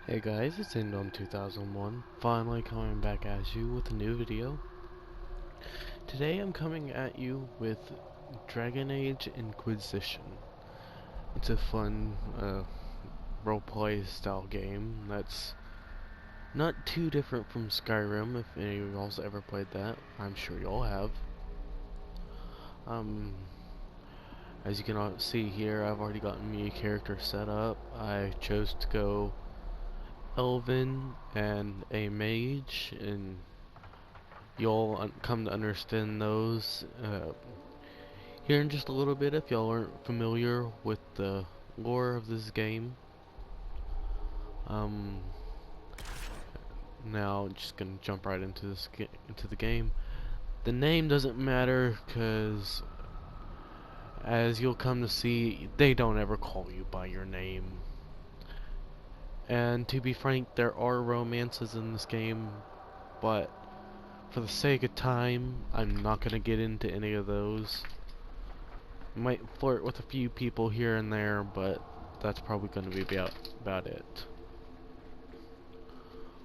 Hey guys, it's Indom 2001, finally coming back at you with a new video. Today I'm coming at you with Dragon Age Inquisition. It's a fun roleplay style game that's not too different from Skyrim. If any of y'all's ever played that, I'm sure y'all have. As you can all see here, I've already gotten me a character set up. I chose to go Elven and a mage, and you'll come to understand those here in just a little bit if y'all aren't familiar with the lore of this game. Now just gonna jump right into the game. The name doesn't matter because, as you'll come to see, they don't ever call you by your name. And to be frank, there are romances in this game, but for the sake of time, I'm not gonna get into any of those. Might flirt with a few people here and there, but that's probably going to be about it.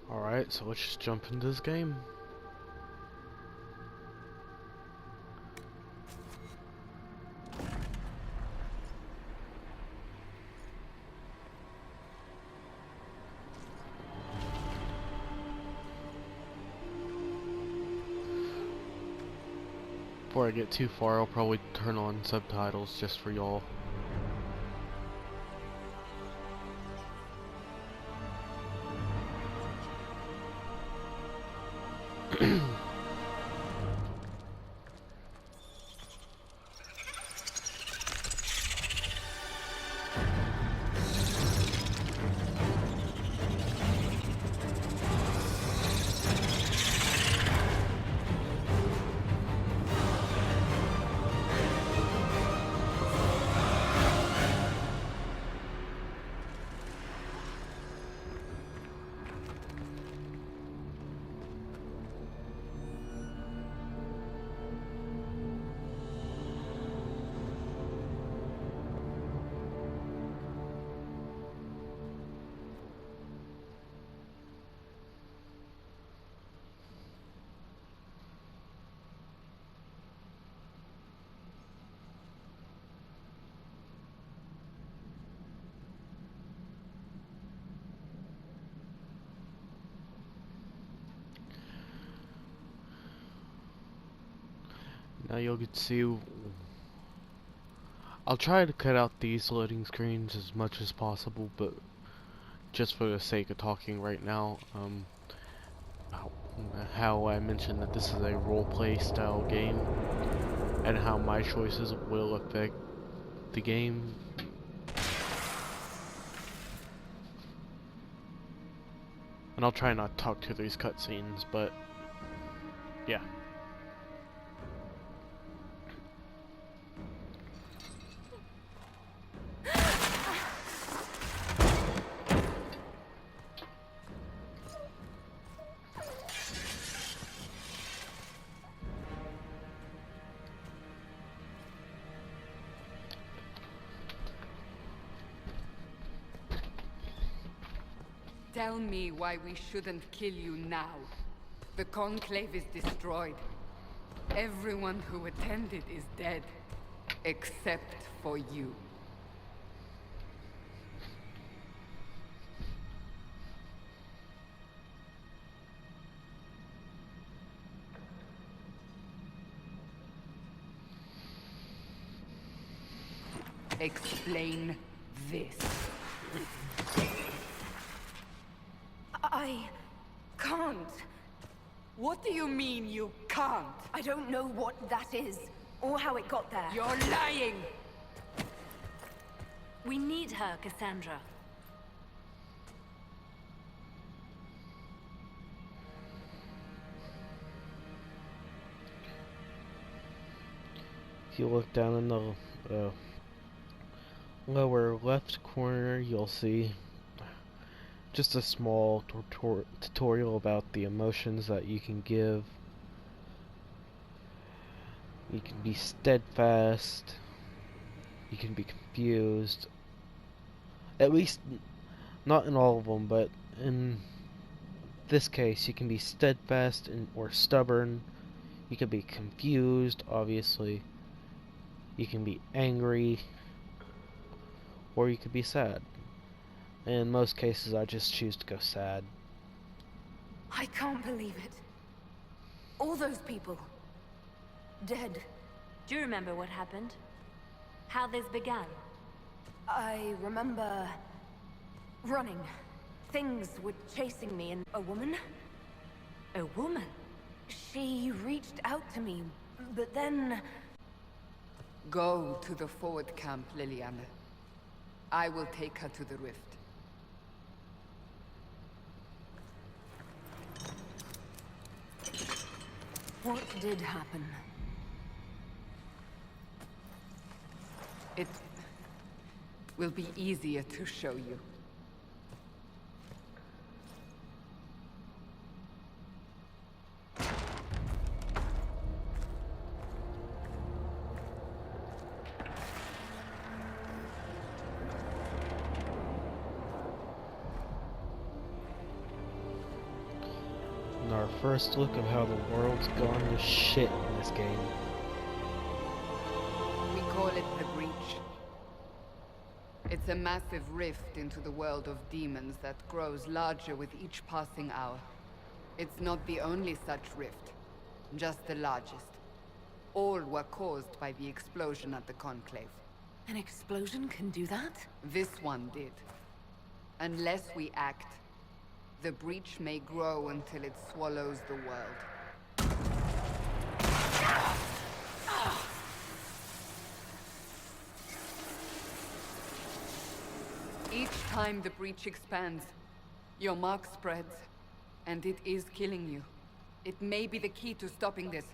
Alright, so let's just jump into this game. Before I get too far, I'll probably turn on subtitles just for y'all. Now you'll get to see. I'll try to cut out these loading screens as much as possible, but just for the sake of talking right now, how I mentioned that this is a roleplay style game, and how my choices will affect the game. And I'll try not to talk to these cutscenes, but yeah. Tell me why we shouldn't kill you now. The Conclave is destroyed. Everyone who attended is dead. Except for you. Explain this. I can't. What do you mean you can't? I don't know what that is, or how it got there. You're lying! We need her, Cassandra. If you look down in the lower left corner, you'll see just a small tutorial about the emotions that you can give. You can be steadfast, you can be confused. At least, not in all of them, but In this case, you can be steadfast or stubborn. You can be confused, obviously. You can be angry, or you could be sad. In most cases, I just choose to go sad. I can't believe it. All those people. Dead. Do you remember what happened? How this began? I remember... running. Things were chasing me and a woman? A woman? She reached out to me, but then... Go to the forward camp, Liliana. I will take her to the rift. What did happen? It will be easier to show you. And our first look of how the world's gone to shit in this game. We call it the Breach. It's a massive rift into the world of demons that grows larger with each passing hour. It's not the only such rift, just the largest. All were caused by the explosion at the Conclave. An explosion can do that? This one did. Unless we act, the breach may grow until it swallows the world. Each time the breach expands, your mark spreads, and it is killing you. It may be the key to stopping this,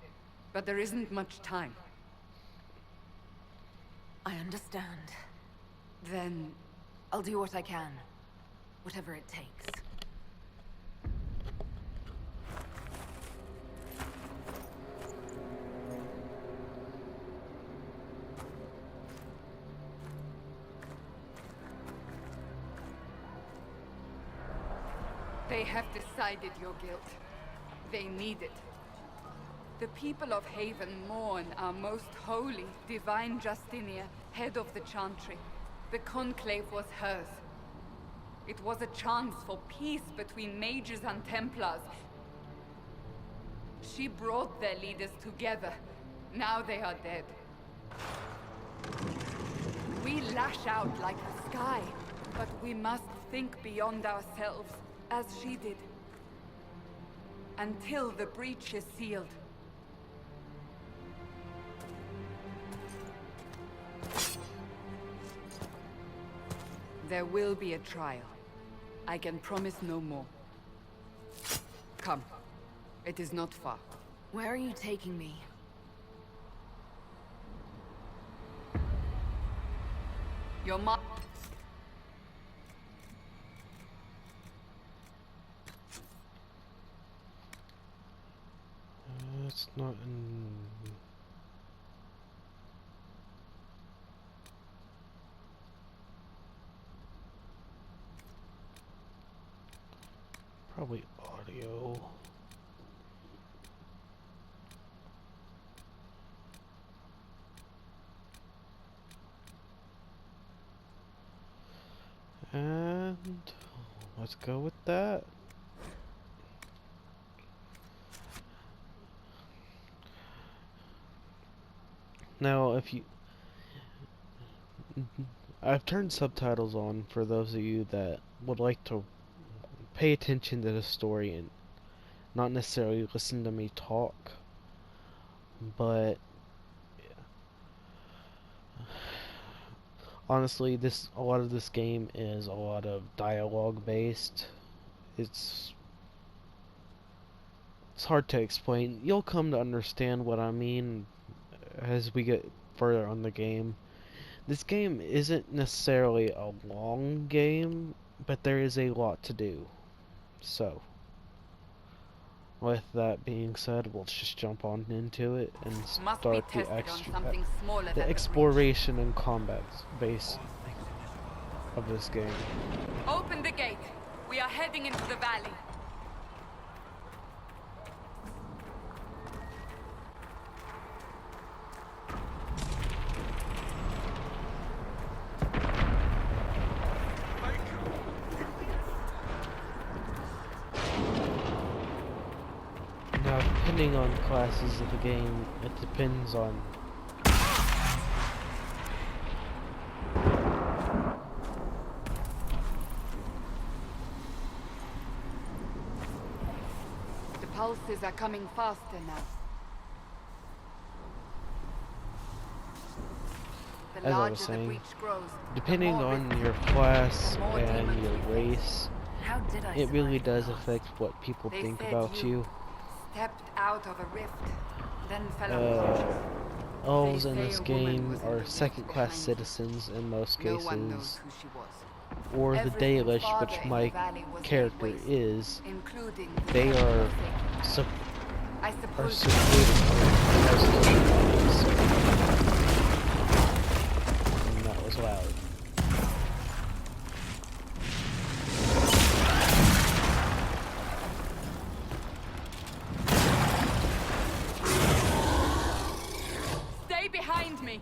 but there isn't much time. I understand. Then... I'll do what I can. Whatever it takes. They have decided your guilt. They need it. The people of Haven mourn our most holy, divine Justinia, head of the Chantry. The Conclave was hers. It was a chance for peace between mages and Templars. She brought their leaders together. Now they are dead. We lash out like the sky, but we must think beyond ourselves, as she did. Until the breach is sealed. There will be a trial. I can promise no more. Come. It is not far. Where are you taking me? Your mom... It's not in... Probably audio. And let's go with that. Now, if you... I've turned subtitles on for those of you that would like to pay attention to the story and not necessarily listen to me talk, but honestly, a lot of this game is a lot of dialogue based. It's hard to explain. You'll come to understand what I mean as we get further on the game. This game isn't necessarily a long game, but there is a lot to do. So, with that being said, we'll just jump on into it and start the exploration and combat base of this game. Open the gate. We are heading into the valley. Now, depending on classes of the game, it depends on The pulses are coming faster now. The as I larger was the saying, breach grows, depending the more on risky, your class the more and demons your we face. race, How did I it really survive does the last? affect what people They think said about you. stepped out of a rift, then fell Uh, unconscious. Elves They in say this a woman game was in are the rift second-class behind you. citizens in most No one knows cases, who she was. or the Everything Dalish, farther which in my the valley was laid character waste, is. including the They temple are of Satan. I are suppose secluded from most of the bodies. And that was loud. stay behind me.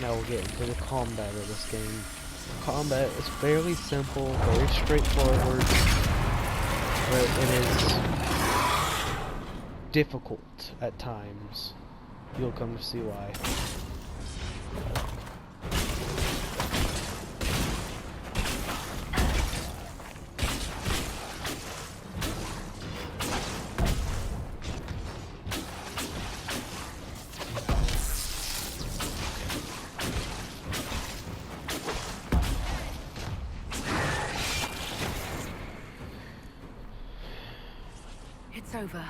Now we'll get into the combat of this game. Combat is fairly simple, very straightforward, but it is difficult at times. You'll come to see why. It's over.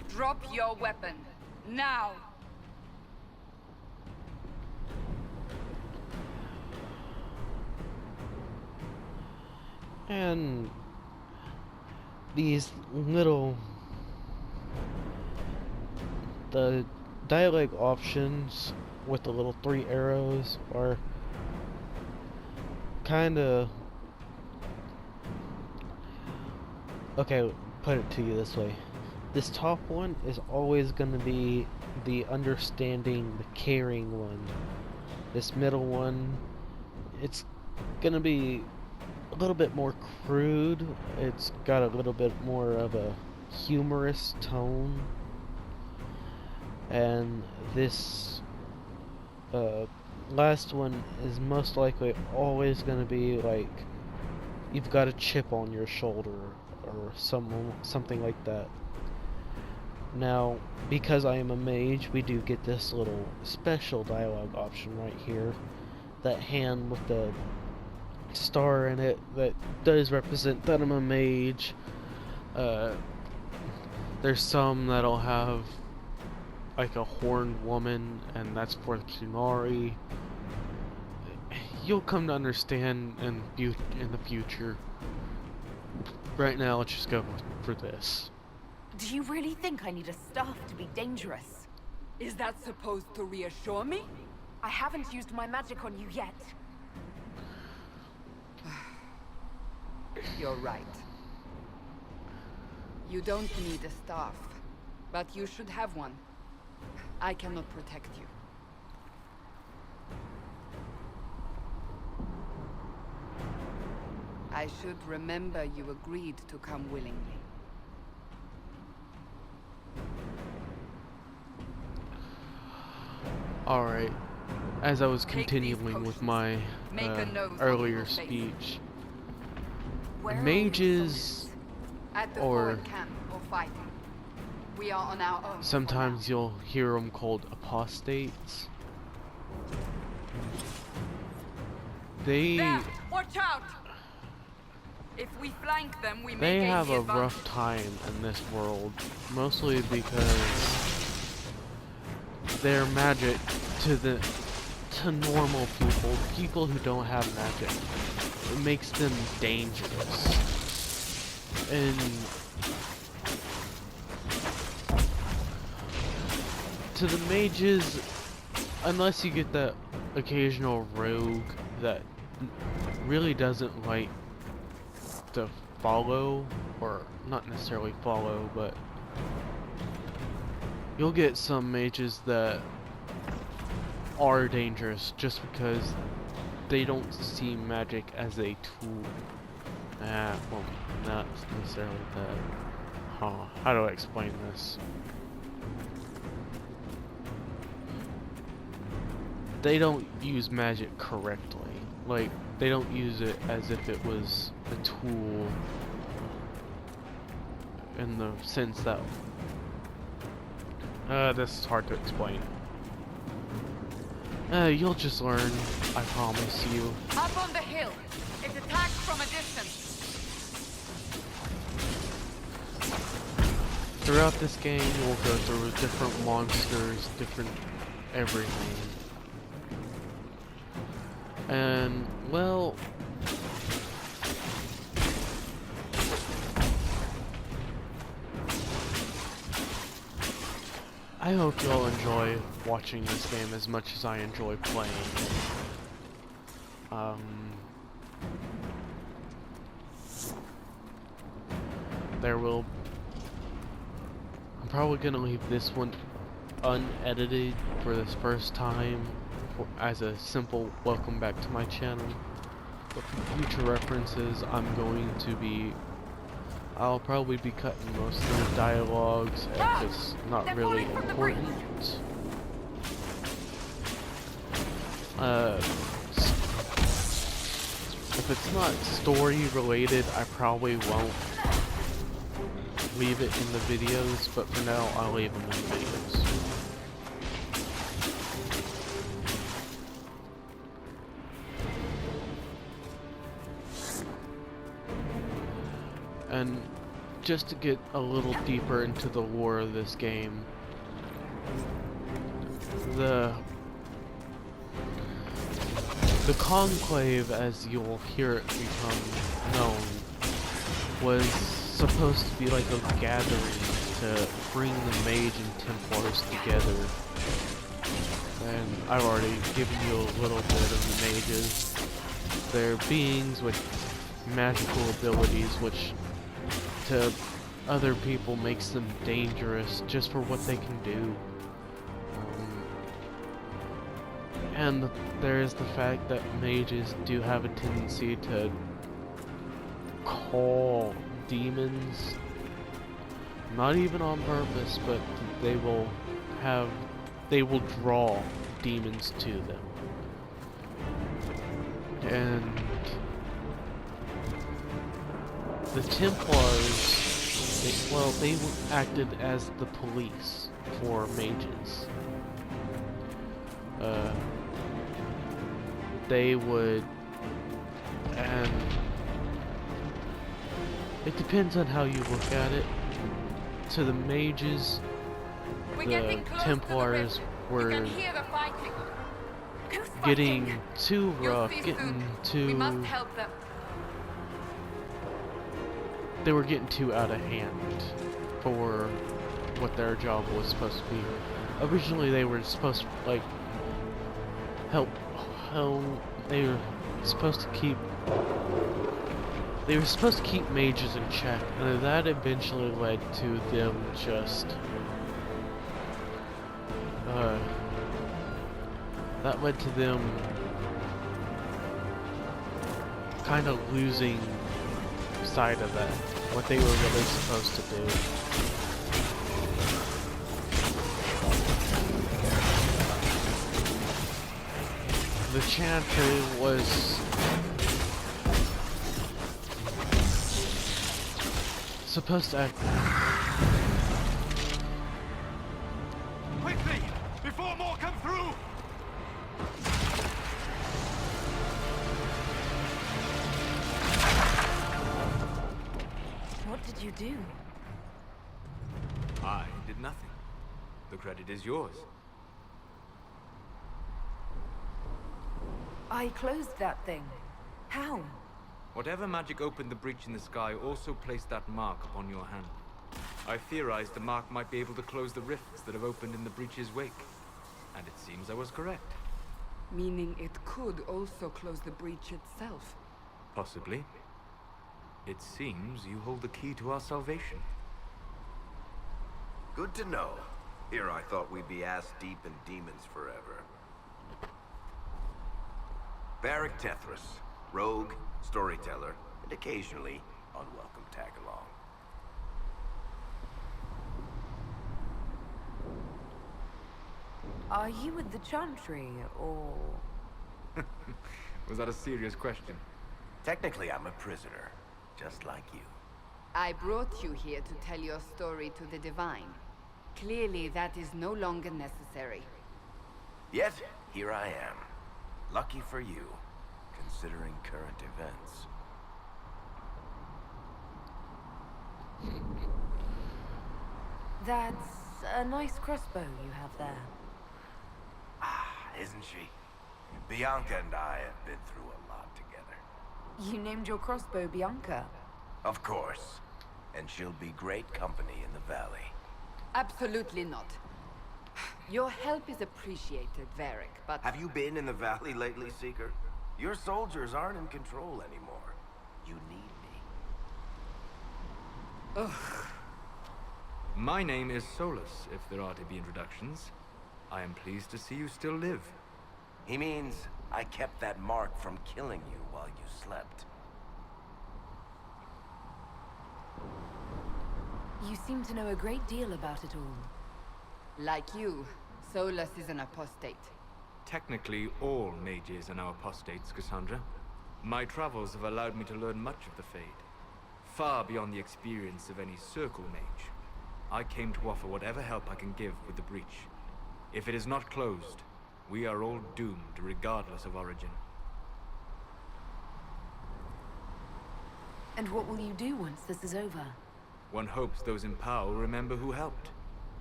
Drop your weapon. Now. And these little the dialogue options with the little 3 arrows are kinda okay, put it to you this way. This top one is always gonna be the understanding, the caring one. This middle one, it's gonna be a little bit more crude. It's got a little bit more of a humorous tone. And this last one is most likely always going to be like you've got a chip on your shoulder or something like that. Now, because I am a mage, we do get this little special dialogue option right here. That hand with the star in it that does represent that I'm a mage. There's some that'll have like a horned woman, and that's for the Kunari. You'll come to understand in the future. Right now, let's just go for this. Do you really think I need a staff to be dangerous? Is that supposed to reassure me? I haven't used my magic on you yet. You're right. You don't need a staff, but you should have one. I cannot protect you. I should remember you agreed to come willingly. Alright, as I was Take these continuing with potions. my Make a note on earlier your face. speech, Where are mages, At the or forward camp or fighting. We are on our own. sometimes you'll hear them called apostates. They There! Watch out! If we flank them, we may They gain have the a advantage. rough time in this world, mostly because their magic to normal people who don't have magic, it makes them dangerous. And to the mages, unless you get that occasional rogue that really doesn't like to follow, or not necessarily follow, but you'll get some mages that are dangerous just because they don't see magic as a tool. Well, not necessarily that. How do I explain this? They don't use magic correctly. Like, they don't use it as if it was a tool in the sense that... this is hard to explain. You'll just learn, I promise you. Up on the hill. It attacks from a distance. Throughout this game, you will go through different monsters, different everything. And, well... I hope you all enjoy watching this game as much as I enjoy playing. I'm probably gonna leave this one unedited for this first time as a simple welcome back to my channel. But for future references, I'll probably be cutting most of the dialogues if it's not really important. If it's not story related, I probably won't leave it in the videos, but for now, I'll leave them in the videos. And just to get a little deeper into the lore of this game, the Conclave, as you'll hear it become known, was supposed to be like a gathering to bring the mage and Templars together. And I've already given you a little bit of the mages. They're beings with magical abilities, which to other people makes them dangerous just for what they can do. And there is the fact that mages do have a tendency to call demons, not even on purpose, but they will draw demons to them. And the Templars, they acted as the police for mages. They would, and it depends on how you look at it. To the mages, the Templars were getting too rough, they were getting too out of hand for what their job was supposed to be. Originally, they were supposed to, like, they were supposed to keep mages in check, and that eventually led to them just kind of losing sight of that, what they were really supposed to do. The Chantry was supposed to act. Quickly, before more come through! What did you do? I did nothing. The credit is yours. I closed that thing. How? Whatever magic opened the breach in the sky also placed that mark upon your hand. I theorized the mark might be able to close the rifts that have opened in the breach's wake. And it seems I was correct. Meaning it could also close the breach itself. Possibly. It seems you hold the key to our salvation. Good to know. Here I thought we'd be ass-deep in demons forever. Varric Tethras, rogue, storyteller, and occasionally unwelcome tag-along. Are you with the Chantry, or...? Was that a serious question? Technically, I'm a prisoner, just like you. I brought you here to tell your story to the Divine. Clearly, that is no longer necessary. Yet, here I am. Lucky for you, considering current events. That's a nice crossbow you have there. Isn't she? Bianca and I have been through a lot together. You named your crossbow Bianca. Of course. And she'll be great company in the valley. Absolutely not. Your help is appreciated, Varric, but... Have you been in the valley lately, Seeker? Your soldiers aren't in control anymore. You need me. Ugh. My name is Solus, if there are to be introductions. I am pleased to see you still live. He means I kept that mark from killing you while you slept. You seem to know a great deal about it all. Like you, Solus is an apostate. Technically, all mages are now apostates, Cassandra. My travels have allowed me to learn much of the Fade. Far beyond the experience of any Circle mage. I came to offer whatever help I can give with the breach. If it is not closed, we are all doomed regardless of origin. And what will you do once this is over? One hopes those in power will remember who helped,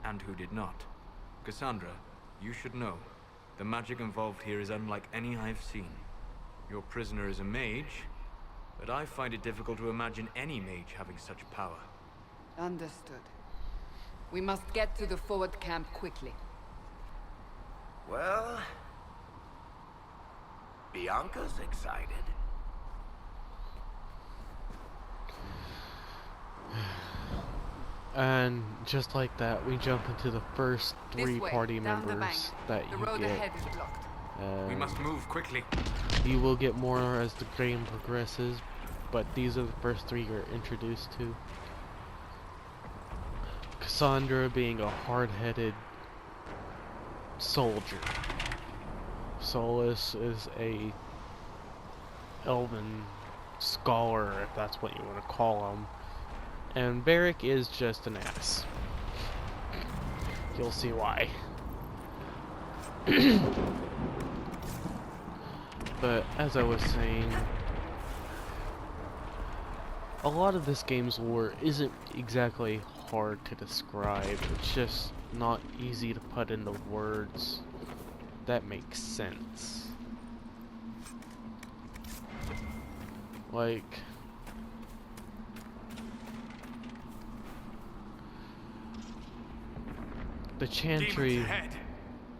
and who did not. Cassandra, you should know, the magic involved here is unlike any I've seen. Your prisoner is a mage, but I find it difficult to imagine any mage having such power. Understood. We must get to the forward camp quickly. Well... Bianca's excited. And just like that, we jump into the first This three way, party down the members bank. that The you road get. ahead is blocked. We must move quickly. You will get more as the game progresses, but these are the first three you're introduced to. Cassandra being a hard-headed soldier. Solus is a elven scholar, if that's what you want to call him. And Varric is just an ass. You'll see why. But as I was saying, a lot of this game's lore isn't exactly hard to describe. It's just not easy to put into words that make sense. Like, the Chantry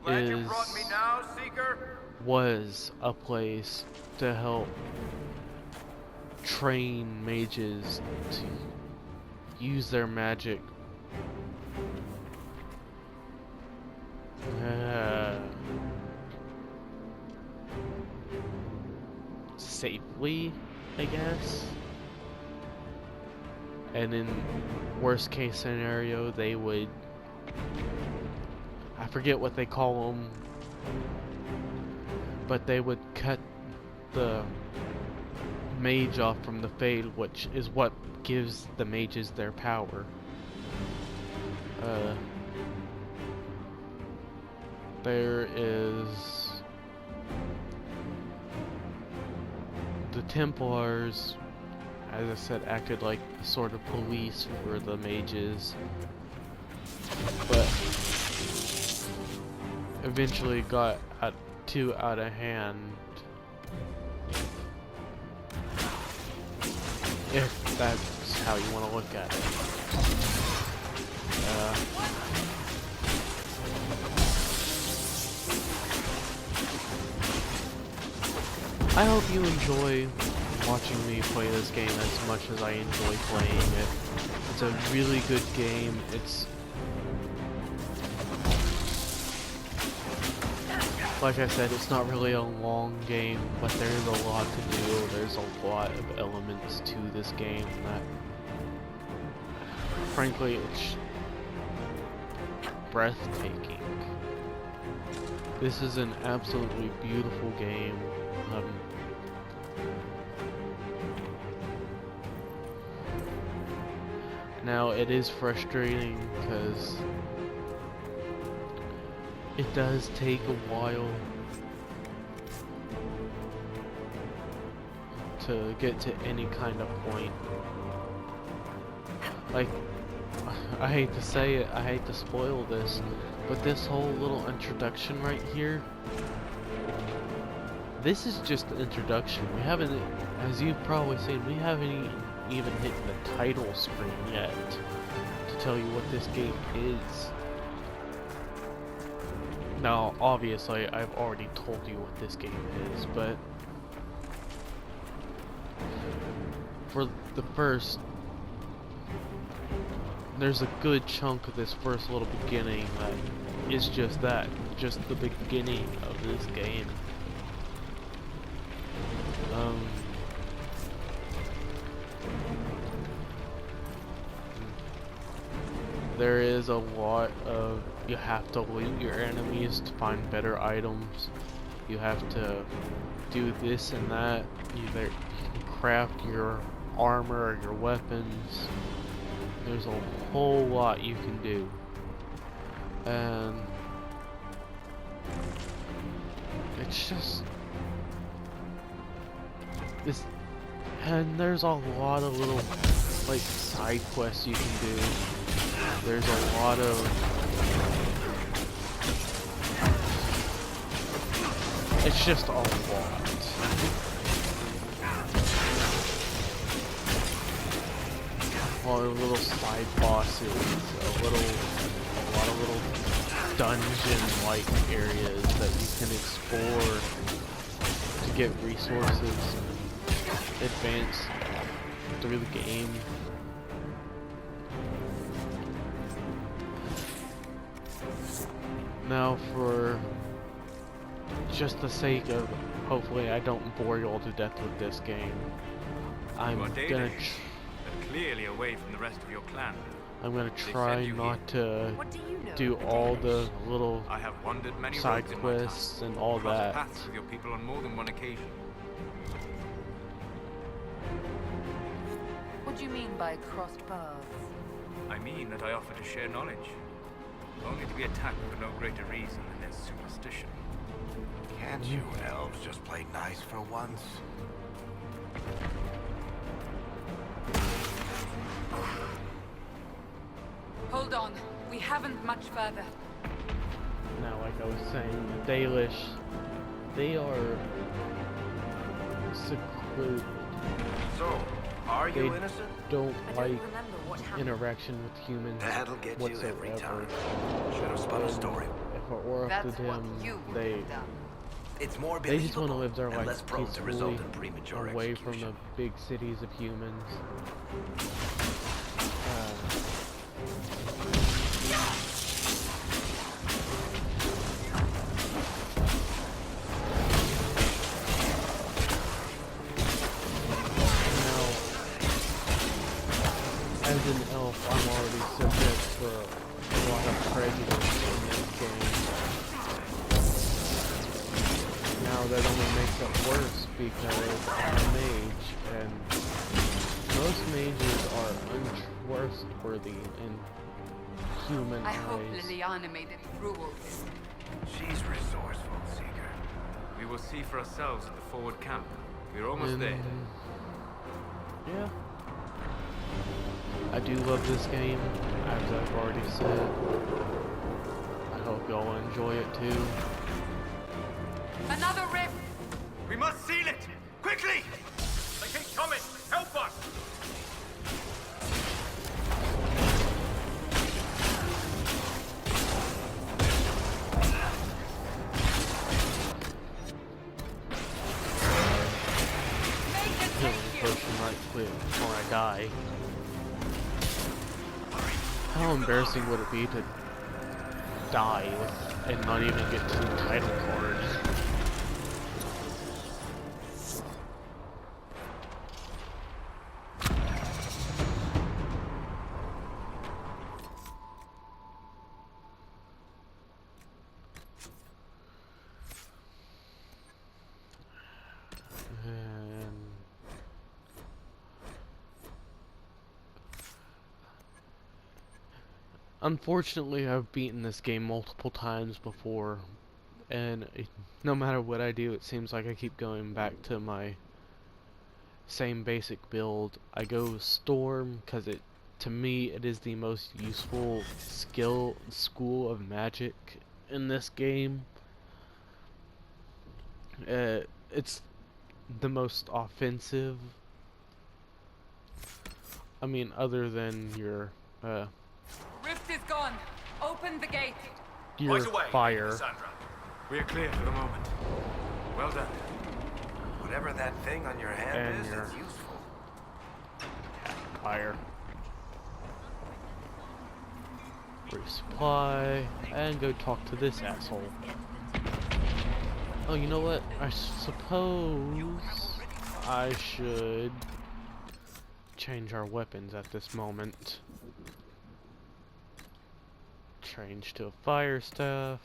Glad you brought me now, Seeker. was a place to help train mages to use their magic safely, I guess. And in worst case scenario, they would, I forget what they call them, but they would cut the mage off from the Fade, which is what gives the mages their power. There is the Templars, as I said, acted like a sort of police for the mages, but eventually got too out of hand, if that's how you want to look at it. I hope you enjoy watching me play this game as much as I enjoy playing it. It's a really good game. It's like I said, it's not really a long game, but there is a lot to do. There's a lot of elements to this game that, frankly, it's breathtaking. This is an absolutely beautiful game. Now, it is frustrating because it does take a while to get to any kind of point. Like, I hate to say it, I hate to spoil this, but this whole little introduction right here, this is just the introduction. We haven't, as you've probably seen, we haven't even hit the title screen yet to tell you what this game is. Now, obviously, I've already told you what this game is, but for the first, there's a good chunk of this first little beginning that is just that, just the beginning of this game. There is a lot of, you have to loot your enemies to find better items. You have to do this and that. You can craft your armor or your weapons. There's a whole lot you can do. And it's just this, and there's a lot of little like side quests you can do. There's a lot of it's just a lot. A lot of little side bosses, a lot of little dungeon-like areas that you can explore to get resources and advance through the game. Now, for just the sake of, hopefully I don't bore you all to death with this game, I'm gonna clearly away from the rest of your clan. I'm gonna try not to do all the little I have wandered many side roads in my quests time, and all crossed that. paths with your people on more than one occasion. What do you mean by crossed paths? I mean that I offer to share knowledge, only to be attacked for no greater reason than their superstition. Can't you elves just play nice for once? Hold on. We haven't much further. Now, like I was saying, the Dalish, they are secluded. So, are They you innocent? don't I don't like remember what happened. interaction with humans That'll get you every whatsoever. time. Should have spun a story. If it were up That's to what them, you would they have done. It's more they just want to believable live their and life less prone to peacefully result in premature away from execution. the big cities of humans. Now, as an elf, I'm already subject to a lot of prejudice in this game. Now that only makes it worse because I'm a mage, and most mages are untrustworthy in human I hope eyes. Liliana made it through all this. She's resourceful, Seeker. We will see for ourselves at the forward camp. We're almost there. Yeah. I do love this game, as I've already said. I hope y'all enjoy it too. Another rift! We must seal it! Quickly! They keep coming! Help us! healing potion right quick before I die. How embarrassing would it be to die and not even get to the title card? Unfortunately, I've beaten this game multiple times before, and no matter what I do, it seems like I keep going back to my same basic build. I go Storm because to me, it is the most useful school of magic in this game. It's the most offensive. I mean, other than your Rift is gone. Open the gate. your fire. Cassandra. We're clear for the moment. Well done. Whatever that thing on your hand And is, your- it's useful. Fire. Resupply, and go talk to this asshole. Oh, you know what? I suppose I should change our weapons at this moment. Change to a fire staff.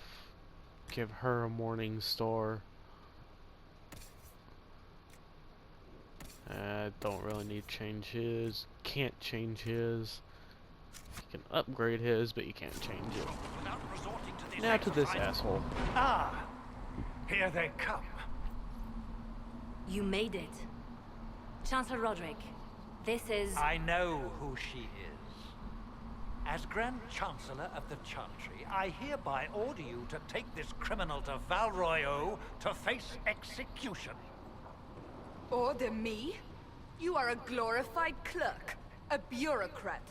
Give her a morning star. Don't really need to change his. Can't change his. You can upgrade his, but you can't change it. Now to this asshole. Ah, here they come. You made it. Chancellor Roderick, this is... I know who she is. As Grand Chancellor of the Chantry, I hereby order you to take this criminal to Val Royeaux to face execution. Order me? You are a glorified clerk, a bureaucrat.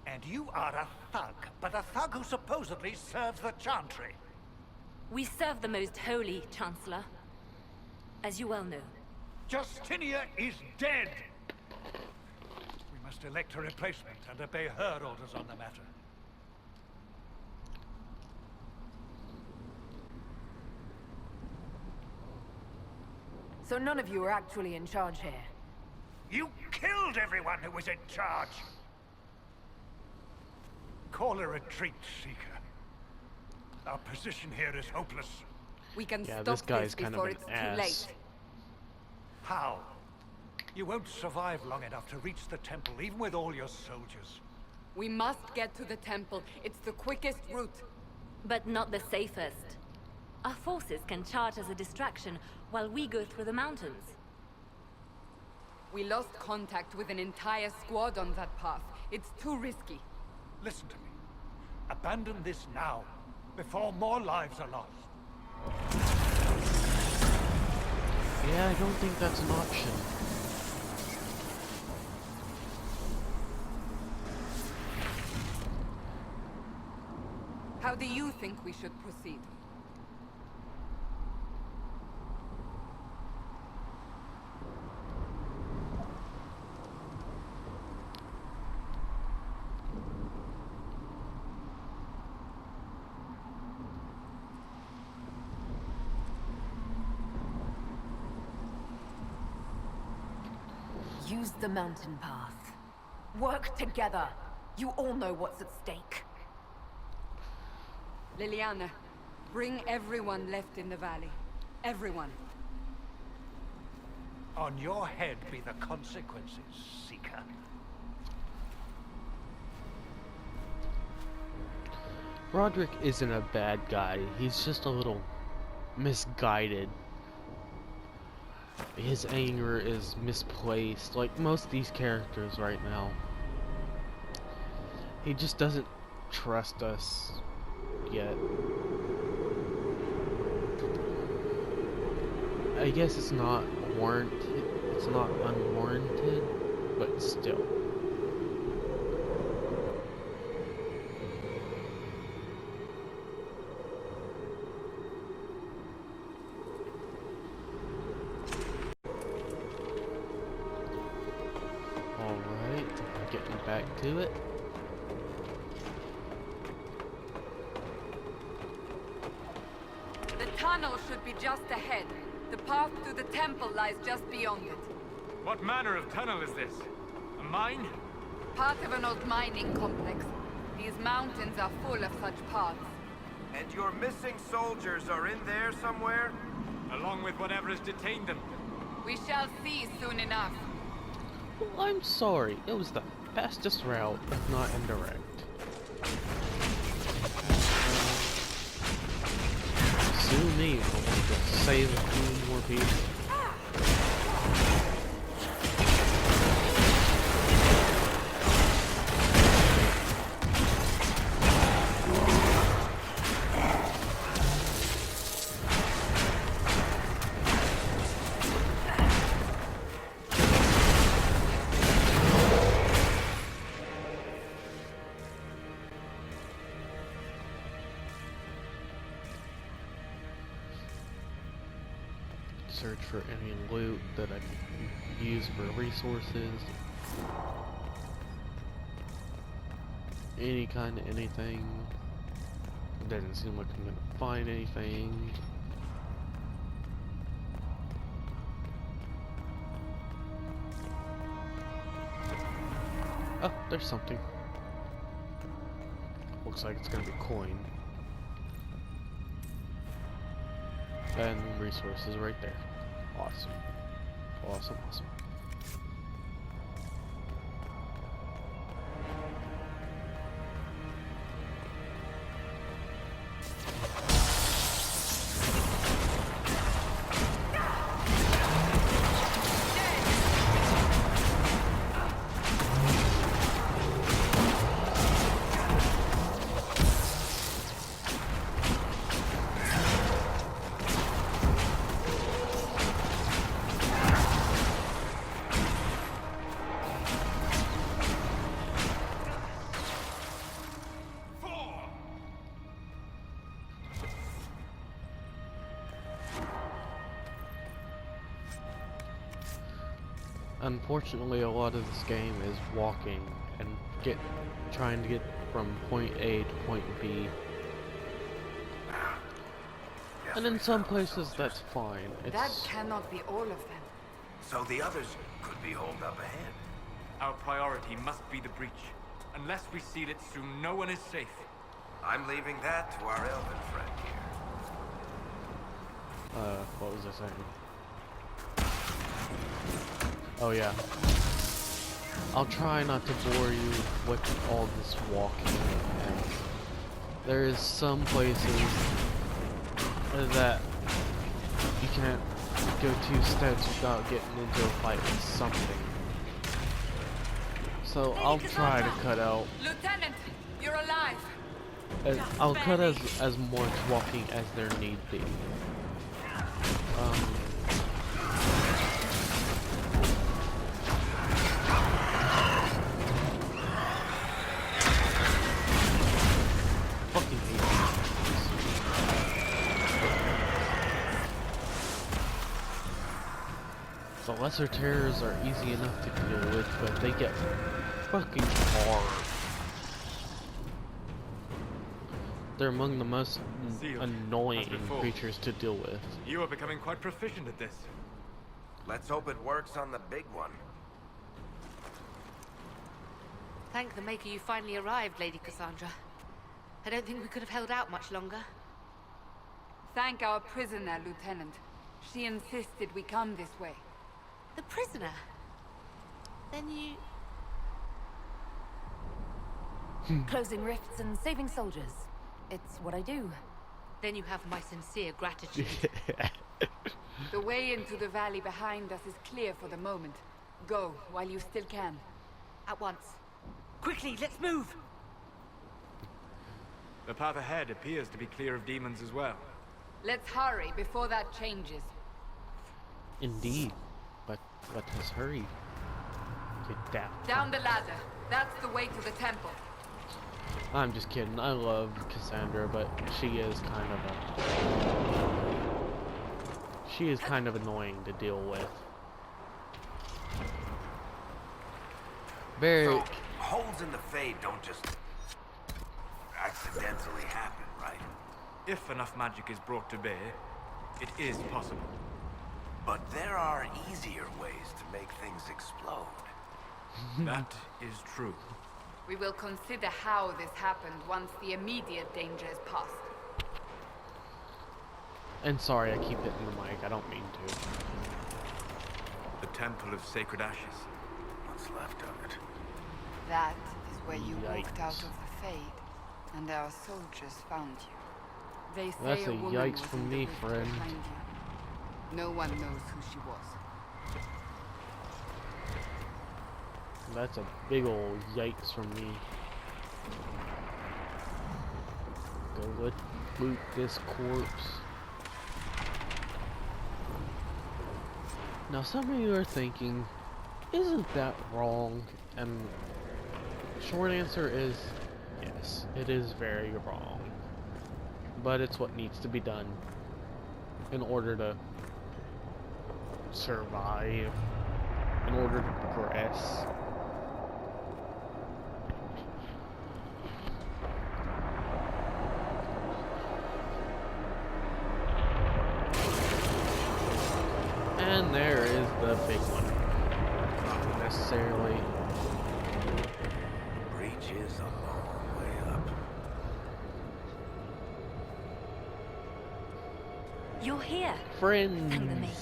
And you are a thug, but a thug who supposedly serves the Chantry. We serve the most holy, Chancellor. As you well know. Justinia is dead! We must elect a replacement and obey her orders on the matter. So none of you are actually in charge here. You killed everyone who was in charge! Call a retreat, Seeker. Our position here is hopeless. We can Yeah, stop this guy's this kind of before an it's too ass. late. How? You won't survive long enough to reach the temple, even with all your soldiers. We must get to the temple. It's the quickest route. But not the safest. Our forces can charge as a distraction while we go through the mountains. We lost contact with an entire squad on that path. It's too risky. Listen to me. Abandon this now, before more lives are lost. Yeah, I don't think that's an option. How do you think we should proceed? Use the mountain path. Work together. You all know what's at stake. Liliana, bring everyone left in the valley. Everyone. On your head be the consequences, Seeker. Roderick isn't a bad guy. He's just a little misguided. His anger is misplaced, like most of these characters right now. He just doesn't trust us yet. I guess it's not warranted. It's not unwarranted, but still. getting back to it. The tunnel should be just ahead. The path to the temple lies just beyond it. What manner of tunnel is this? A mine? Part of an old mining complex. These mountains are full of such paths. And your missing soldiers are in there somewhere? Along with whatever has detained them. We shall see soon enough. Well, I'm sorry, it was the fastest route, if not indirect. Sue me if I want to save a few more people. Search for any loot that I can use for resources. Any kind of anything. Doesn't seem like I'm gonna find anything. Oh, there's something. Looks like it's gonna be coin. And resources right there. Awesome. Awesome, awesome. Unfortunately, a lot of this game is walking and trying to get from point A to point B. And in some places that's fine. That cannot be all of them. So the others could be holed up ahead. Our priority must be the breach. Unless we seal it soon, no one is safe. I'm leaving that to our elven friend here. What was I saying? Oh yeah. I'll try not to bore you with all this walking, and there is some places that you can't go 2 steps without getting into a fight with something. So I'll try to cut out. Lieutenant, you're alive. I'll cut as much walking as there need be. Fucking hate these. The lesser terrors are easy enough to deal with, but they get fucking hard. They're among the most annoying creatures to deal with. You are becoming quite proficient at this. Let's hope it works on the big one. Thank the Maker you finally arrived, Lady Cassandra. I don't think we could have held out much longer. Thank our prisoner, Lieutenant. She insisted we come this way. The prisoner? Then you... Closing rifts and saving soldiers. It's what I do. Then you have my sincere gratitude. The way into the valley behind us is clear for the moment. Go, while you still can. At once. Quickly, let's move! The path ahead appears to be clear of demons as well. Let's hurry before that changes. Indeed, but let us hurry. Get down. Down the ladder. That's the way to the temple. I'm just kidding. I love Cassandra, but she is kind of annoying to deal with. Very. So, holes in the Fade don't just accidentally happen, right? If enough magic is brought to bear, it is possible. But there are easier ways to make things explode. That is true. We will consider how this happened once the immediate danger is past. And sorry, I keep hitting the mic. I don't mean to. The Temple of Sacred Ashes. What's left of it? That is where you walked Yikes. out of the Fade, and our soldiers found you. They say That's a woman yikes was from in the me, rift friend. behind you. No one knows who she was. That's a big old yikes from me. Go loot this corpse. Now some of you are thinking, isn't that wrong? And short answer is yes, it is very wrong. But it's what needs to be done in order to survive, in order to progress. And there is the big one. Not necessarily. Breach is a long way up. You're here. Friends. Thank the Maker.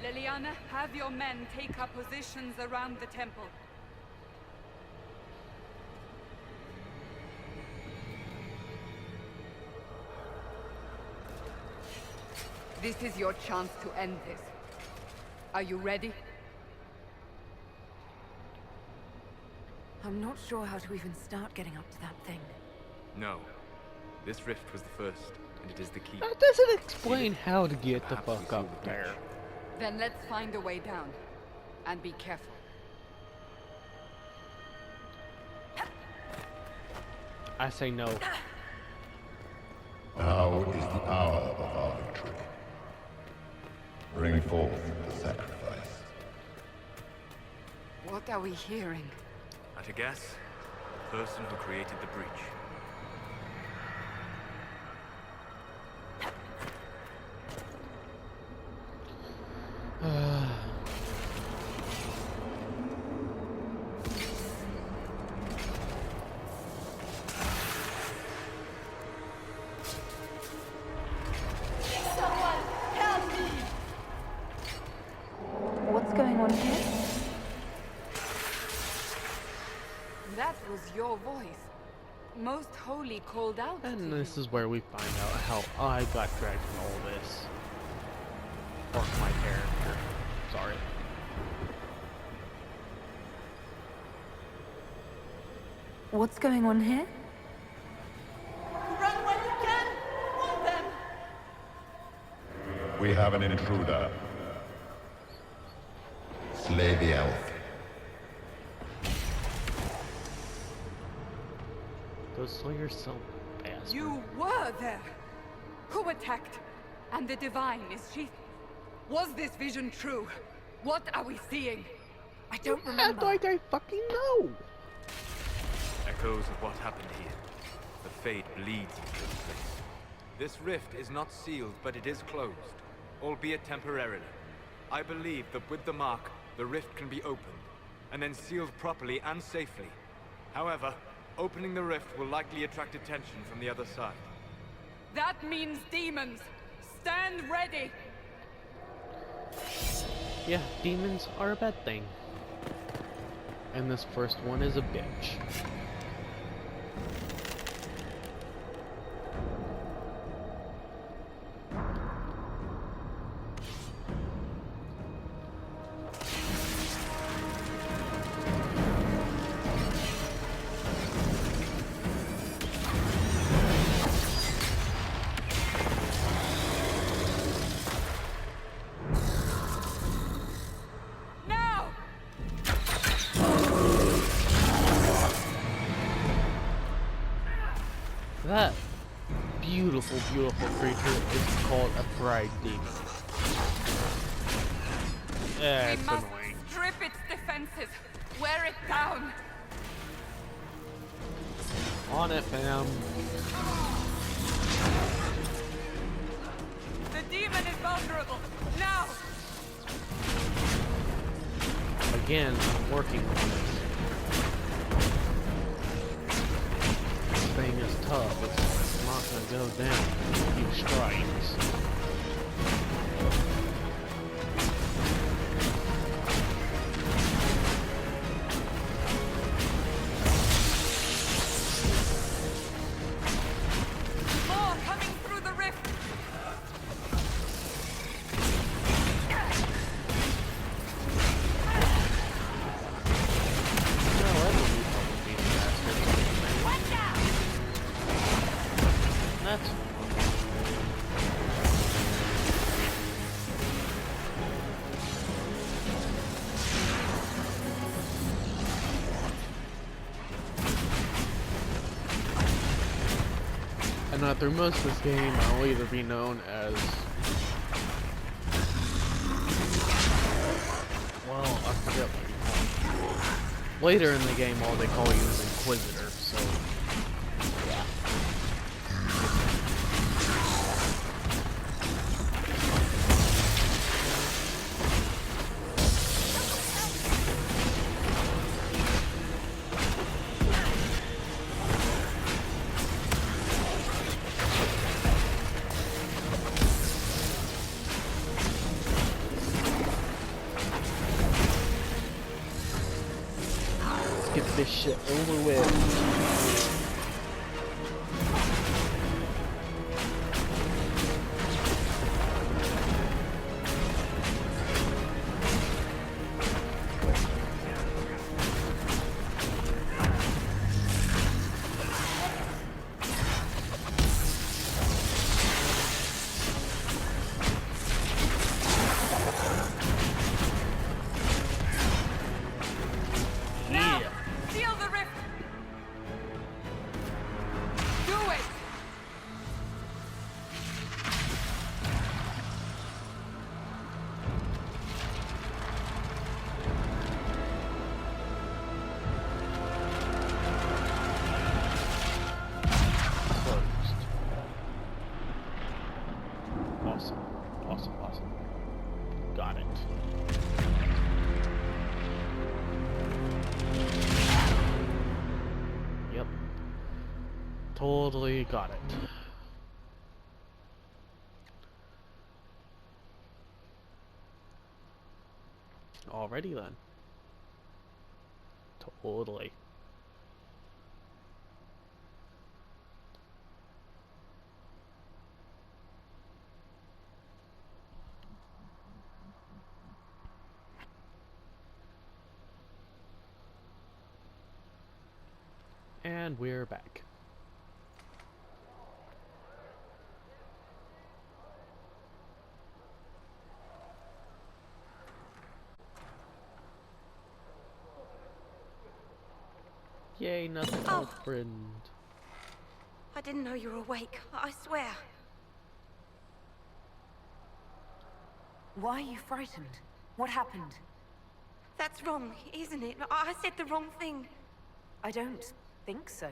Liliana, have your men take up positions around the temple. This is your chance to end this. Are you ready? I'm not sure how to even start getting up to that thing. No. This rift was the first, and it is the key. That doesn't explain how to get the Perhaps we fuck seal up the breach. there. Then let's find a way down. And be careful. I say no. Now is the hour of our victory. Bring forth the sacrifice. What are we hearing? At a guess, the person who created the breach. What's going on here? That was your voice. Most Holy called out to And you. this is where we find out how I got dragged in all this. Or my character. Sorry. What's going on here? Run when you can! Warn them! We have an intruder. Slay the elf. Go slay yourself, bastard. You were there! Who attacked? And the Divine, is she... Was this vision true? What are we seeing? I don't Act remember. like I fucking know! Echoes of what happened here. The Fade bleeds into this place. This rift is not sealed, but it is closed, albeit temporarily. I believe that with the mark, the rift can be opened, and then sealed properly and safely. However, opening the rift will likely attract attention from the other side. That means demons! Stand ready! Yeah, demons are a bad thing. And this first one is a bitch. Now! That beautiful, beautiful creature is called a fried demon. We That's must annoying. strip its defense. defenses. Wear it down. On it, fam. The demon is vulnerable. Now! Again, I'm working on it. This thing is tough. It's not gonna go down in a few strikes. More coming through the rift. That's and through most of this game, I'll either be known as, well, I forget what you call it. Later in the game, all they call you is Inquisitor, so yeah. Get this shit over with. Seal the rift. Do it. Closed. Awesome. Awesome, awesome. Got it. Yep. Totally got it. Alrighty then. Totally. And we're back. Yay, nothing else, friend. I didn't know you were awake, I swear. Why are you frightened? What happened? That's wrong, isn't it? I said the wrong thing. I don't think so.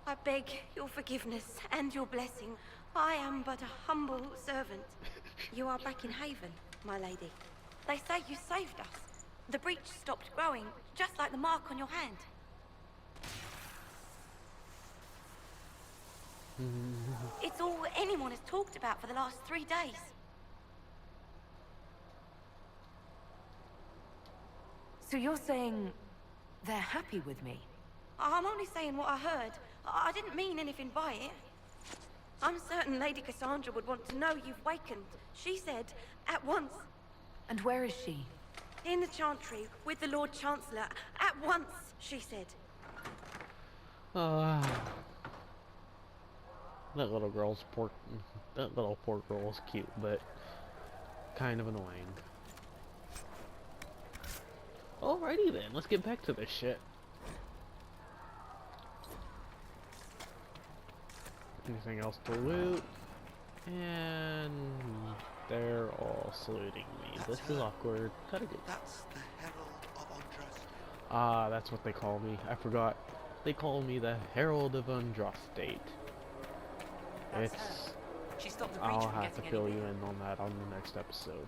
I beg your forgiveness and your blessing. I am but a humble servant. You are back in Haven, my lady. They say you saved us. The breach stopped growing, just like the mark on your hand. It's all anyone has talked about for the last 3 days. So you're saying they're happy with me? I'm only saying what I heard. I didn't mean anything by it. I'm certain Lady Cassandra would want to know you've wakened. She said, at once. And where is she? In the Chantry, with the Lord Chancellor. At once, she said. That little poor girl's cute, but kind of annoying. Alrighty then, let's get back to this shit. Anything else to loot? And They're all saluting me. This is awkward. Gotta go. That's the Herald of Andraste. Ah, that's what they call me. I forgot. They call me the Herald of Andraste. That's It's... her. She stopped the breach I'll from have to getting fill you anywhere. in on that on the next episode.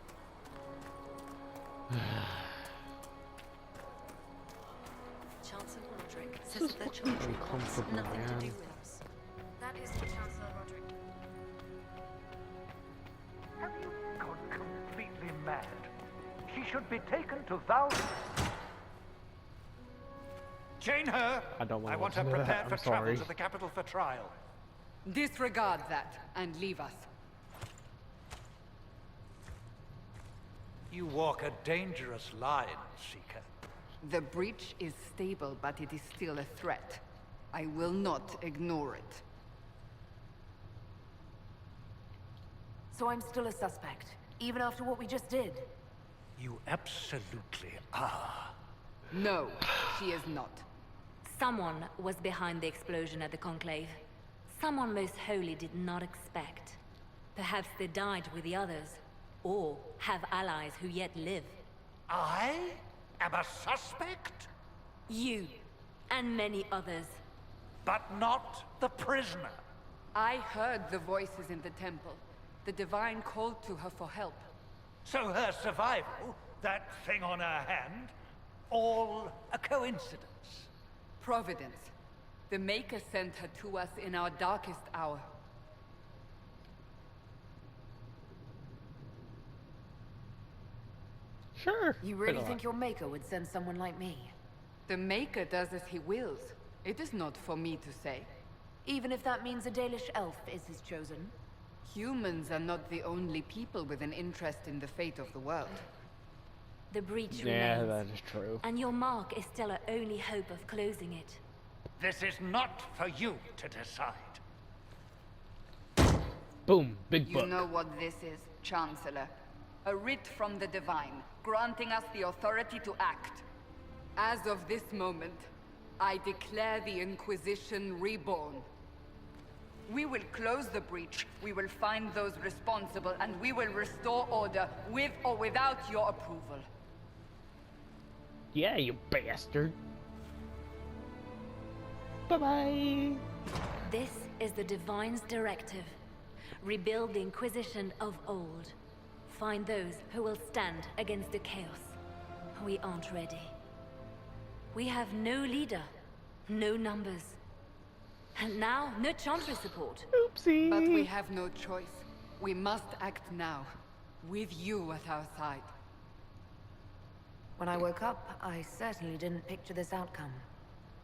Chancellor Roderick says that the Chantry wants uncomfortable, nothing to do man. with us. That isn't Chancellor Roderick. Have you gone completely mad? She should be taken to Val. Chain her! I don't I want want to her listen to that, prepared for I'm travel sorry. to the capital for trial. Disregard that and leave us. You walk a dangerous line, Seeker. The breach is stable, but it is still a threat. I will not ignore it. So I'm still a suspect, even after what we just did. You absolutely are. No, she is not. Someone was behind the explosion at the Conclave. Someone most holy did not expect. Perhaps they died with the others, or have allies who yet live. I am a suspect? You, and many others. But not the prisoner. I heard the voices in the temple. The Divine called to her for help. So her survival, that thing on her hand, all a coincidence. Providence. The Maker sent her to us in our darkest hour. Sure. You really think your Maker would send someone like me? The Maker does as he wills. It is not for me to say. Even if that means a Dalish elf is his chosen? Humans are not the only people with an interest in the fate of the world. The breach Yeah, remains. that is true. And your mark is still our only hope of closing it. This is not for you to decide. Boom, big You book. know what this is, Chancellor. A writ from the Divine, granting us the authority to act. As of this moment, I declare the Inquisition reborn. We will close the breach, we will find those responsible, and we will restore order, with or without your approval. Yeah, you bastard. Bye-bye. This is the Divine's directive. Rebuild the Inquisition of old. Find those who will stand against the chaos. We aren't ready. We have no leader, no numbers. And now, no Chantry support. Oopsie. But we have no choice. We must act now, with you at our side. When I woke up, I certainly didn't picture this outcome.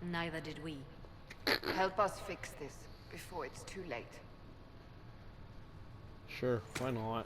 Neither did we. Help us fix this, before it's too late. Sure, why not?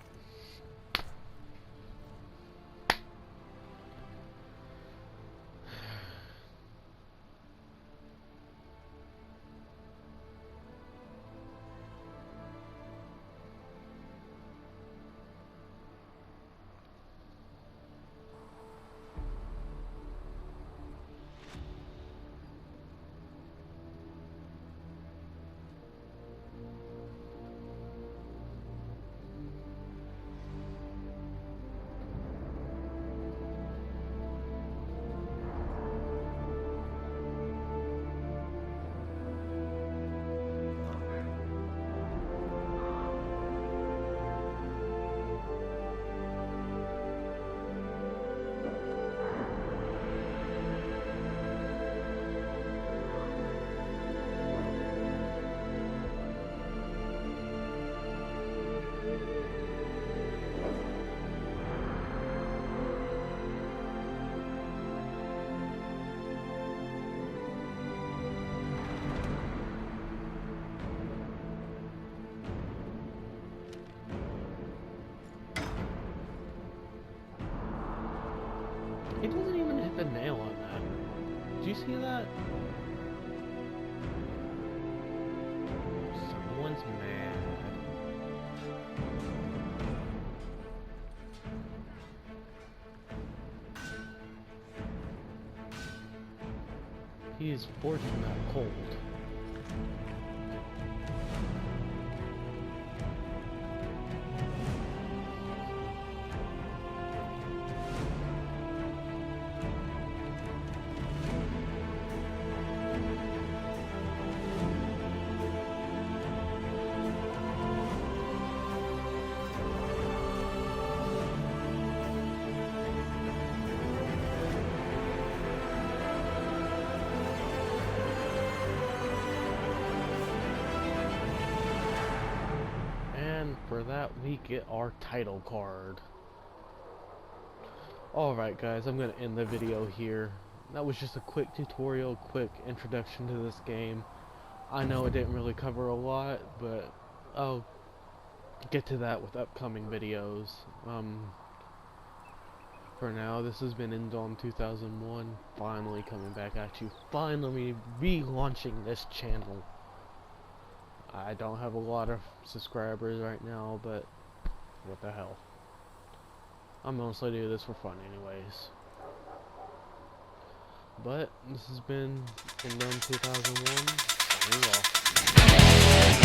He doesn't even hit the nail on that. Did you see that? Someone's mad. He is forcing that cold. for that, we get our title card. Alright guys, I'm gonna end the video here. That was just a quick tutorial, quick introduction to this game. I know it didn't really cover a lot, but I'll get to that with upcoming videos. For now, this has been Indom 2001, finally coming back at you, finally relaunching this channel. I don't have a lot of subscribers right now, but what the hell. I mostly do this for fun anyways. But this has been Indom 2001, signing off.